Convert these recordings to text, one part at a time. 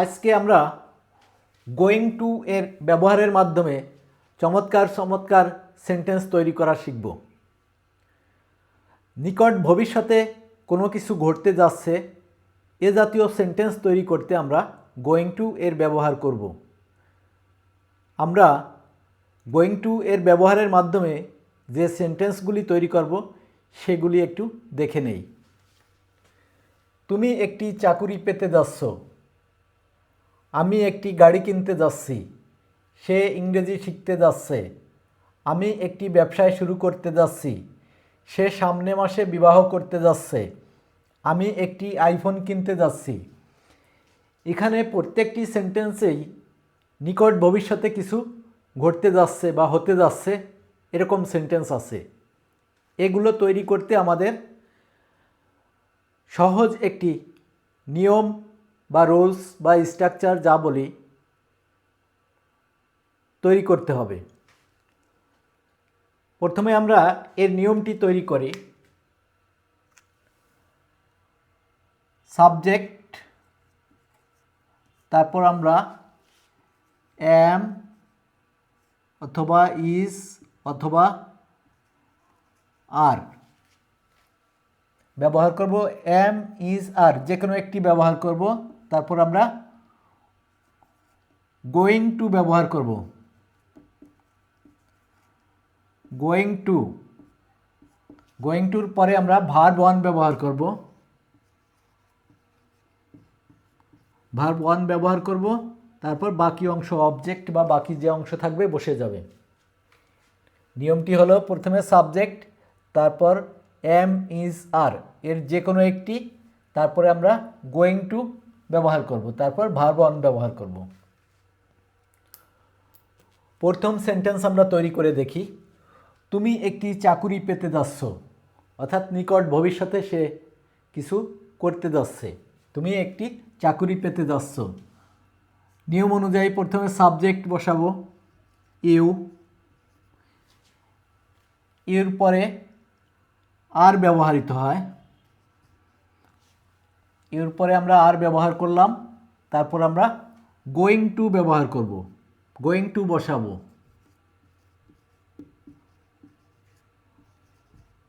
আজকে আমরা going two এর ব্যবহারের মাধ্যমে চমৎকার চমৎকার সেন্টেন্স তৈরি করা শিখব। নিকট ভবিষ্যতে কোনো কিছু ঘটতে যাচ্ছে এ জাতীয় সেন্টেন্স তৈরি করতে আমরা গোয়িং টু এর ব্যবহার করব। আমরা গোয়িং টু এর ব্যবহারের মাধ্যমে যে সেন্টেন্সগুলি তৈরি করব সেগুলি একটু দেখে নেই। তুমি একটি চাকুরি পেতে যাচ্ছ। আমি একটি গাড়ি কিনতে যাচ্ছি। সে ইংরেজি শিখতে যাচ্ছে। আমি একটি ব্যবসায় শুরু করতে যাচ্ছি। সে সামনে মাসে বিবাহ করতে যাচ্ছে। আমি একটি আইফোন কিনতে যাচ্ছি। এখানে প্রত্যেকটি সেন্টেন্সেই নিকট ভবিষ্যতে কিছু ঘটতে যাচ্ছে বা হতে যাচ্ছে এরকম সেন্টেন্স আছে। এগুলো তৈরি করতে আমাদের সহজ একটি নিয়ম বা রুলস বা স্ট্রাকচার যা বলি তৈরি করতে হবে। প্রথমে আমরা এর নিয়মটি তৈরি করি। সাবজেক্ট, তারপর আমরা অ্যাম অথবা ইজ অথবা আর ব্যবহার করব। অ্যাম, ইজ, আর যে কোনো একটি ব্যবহার করব। তারপর আমরা গোয়িং টু ব্যবহার করব। গোয়িং টু, গোয়িং টুর পরে আমরা ভার্ব ওয়ান ব্যবহার করব। ভার্ব ওয়ান ব্যবহার করব, তারপর বাকি অংশ অবজেক্ট বা বাকি যে অংশ থাকবে বসে যাবে। নিয়মটি হলো প্রথমে সাবজেক্ট, তারপর এম, ইজ, আর এর যে কোনো একটি, তারপরে আমরা গোয়িং টু ব্যবহার করব, তারপর ভার্ব ওয়ান ব্যবহার করব। প্রথম সেন্টেন্স আমরা তৈরি করে দেখি। তুমি একটি চাকুরি পেতে যাচ্ছ, অর্থাৎ নিকট ভবিষ্যতে সে কিছু করতে যাচ্ছে। তুমি একটি চাকুরি পেতে যাচ্ছ। নিয়ম অনুযায়ী প্রথমে সাবজেক্ট বসাবো ইউ, এর পরে আর ব্যবহৃত হয়। এর পরে আমরা আর ব্যবহার করলাম, তারপর আমরা গোয়িং টু ব্যবহার করব। গোয়িং টু বসাবো,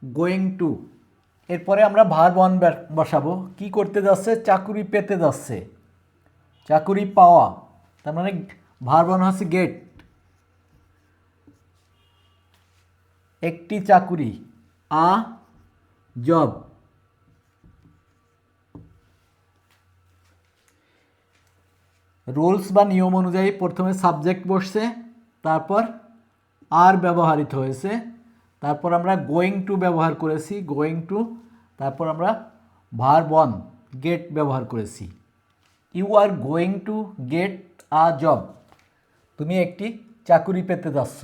গোয়িং টু। এরপরে আমরা ভার্ব ওয়ান বসাবো। কি করতে যাচ্ছে? চাকুরি পেতে যাচ্ছে, চাকুরি পাওয়া, তার মানে ভার্ব ওয়ান হচ্ছে গেট। একটি চাকুরি, আ জব। রুলস বা নিয়ম অনুযায়ী প্রথমে সাবজেক্ট বসছে, তারপর আর ব্যবহৃত হয়েছে, তারপর আমরা গোয়িং টু ব্যবহার করেছি, গোয়িং টু, তারপর আমরা ভার্ব ওয়ান গেট ব্যবহার করেছি। You are going to get a job. তুমি একটি চাকুরি পেতে যাচ্ছ।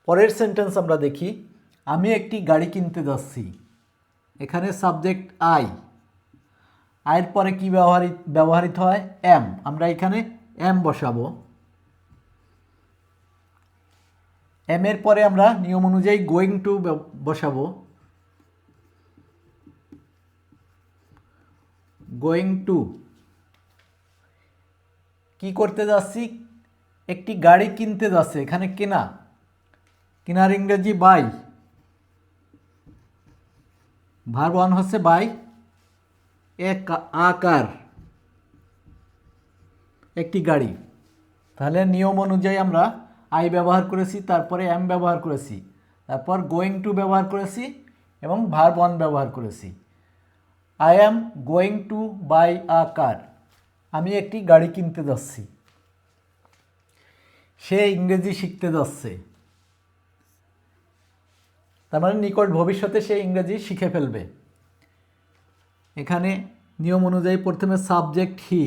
পরের সেন্টেন্স আমরা দেখি। আমি একটি গাড়ি কিনতে যাচ্ছি। এখানে সাবজেক্ট আই, আয়ের পরে কি ব্যবহৃত হয়? এম। আমরা এখানে এম বসাবো। এম এর পরে আমরা নিয়ম অনুযায়ী গোয়িং টু বসাবো। Going to. কি করতে যাচ্ছি? একটি গাড়ি কিনতে যাচ্ছে। এখানে কেনা, কেনার ইংরেজি বাই। ভার্ব ওয়ান হচ্ছে বাই। আকার, একটি গাড়ি। তাহলে নিয়ম অনুযায়ী আমরা আই ব্যবহার করেছি, তারপরে এম ব্যবহার করেছি, তারপর গোয়িং টু ব্যবহার করেছি এবং ভার্ব ওয়ান ব্যবহার করেছি। I am going to buy a car. আমি একটি গাড়ি কিনতে যাচ্ছি। সে ইংরেজি শিখতে যাচ্ছে, তার মানে নিকট ভবিষ্যতে সে ইংরেজি শিখে ফেলবে। এখানে নিয়ম অনুযায়ী প্রথমে সাবজেক্ট হি,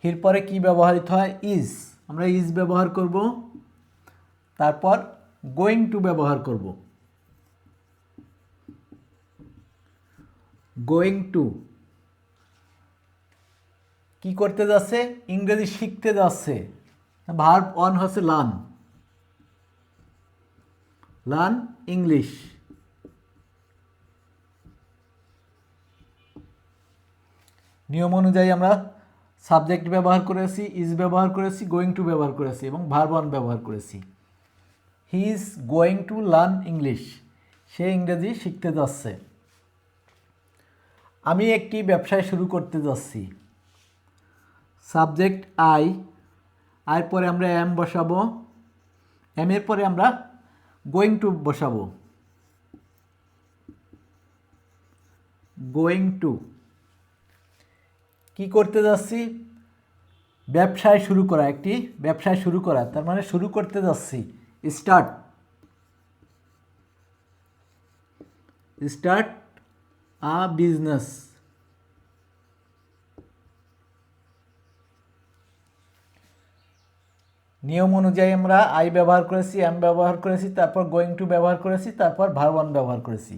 হির পরে কি ব্যবহৃত হয়? ইজ। আমরা ইজ ব্যবহার করব, তারপর গোয়িং টু ব্যবহার করব। গোয়িং টু কি করতে যাচ্ছে? ইংরেজি শিখতে যাচ্ছে। ভার্ব ওয়ান হচ্ছে লার্ন, লার্ন ইংলিশ। নিয়ম অনুযায়ী আমরা সাবজেক্ট ব্যবহার করেছি, ইজ ব্যবহার করেছি, গোয়িং টু ব্যবহার করেছি এবং ভার্ব ওয়ান ব্যবহার করেছি। He is going to learn English, সে ইংরেজি শিখতে যাচ্ছে। আমি একটি ব্যবসায় শুরু করতে যাচ্ছি। সাবজেক্ট আই, আয়ের পরে আমরা এম বসাবো, এম এর পরে আমরা গোয়িং টু বসাবো। গোয়িং টু কি করতে যাচ্ছি? ব্যবসায় শুরু করা, একটি ব্যবসায় শুরু করা, তার মানে শুরু করতে যাচ্ছি। Start, start a business. নিয়ম অনুযায়ী আমরা আই ব্যবহার করেছি, এম ব্যবহার করেছি, তারপর গোয়িং টু ব্যবহার করেছি, তারপর ভার্ব ওয়ান ব্যবহার করেছি।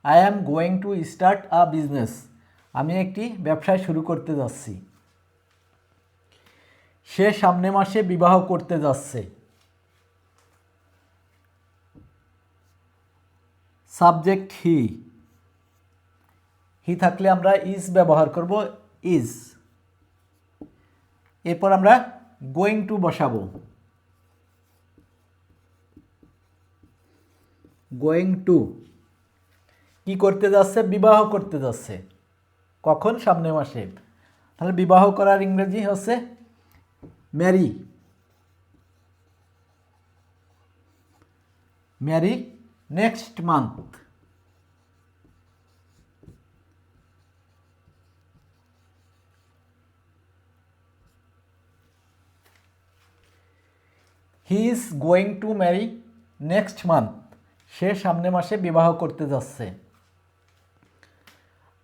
I am going to start a business, আমি একটি ব্যবসায় শুরু করতে যাচ্ছি। সে সামনে মাসে বিবাহ করতে যাচ্ছে। সাবজেক্ট হি, হি থাকলে আমরা ইজ ব্যবহার করব, ইজ। এরপর আমরা গোয়িং টু বসাবো। গোয়িং টু কি করতে যাচ্ছে? বিবাহ করতে যাচ্ছে। কখন? সামনের মাসে। তাহলে বিবাহ করার ইংরেজি হচ্ছে marry. Marry next month. He is going to marry next month, সে সামনের মাসে বিবাহ করতে যাচ্ছে।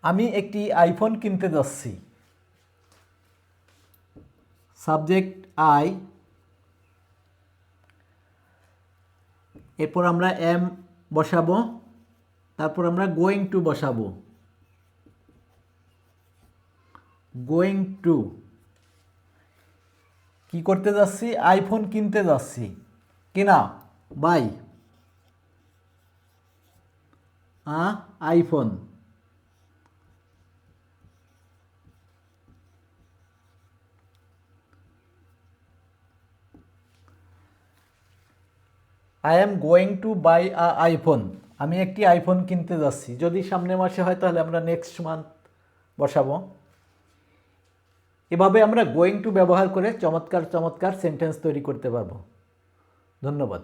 আমি একটি আইফোন কিনতে যাচ্ছি। সাবজেক্ট আই, এরপর আমরা এম বসাবো, তারপর আমরা গোয়িং টু বসাবো। গোয়িং টু কি করতে যাচ্ছি? আইফোন কিনতে যাচ্ছি। কেনা, buy iPhone. I am going to buy iPhone, আমি একটি আইফোন কিনতে যাচ্ছি। যদি সামনের মাসে হয় তাহলে আমরা নেক্সট মান্থ বসাবো। এভাবে আমরা গোয়িং টু ব্যবহার করে চমৎকার চমৎকার সেন্টেন্স তৈরি করতে পারবো। ধন্যবাদ।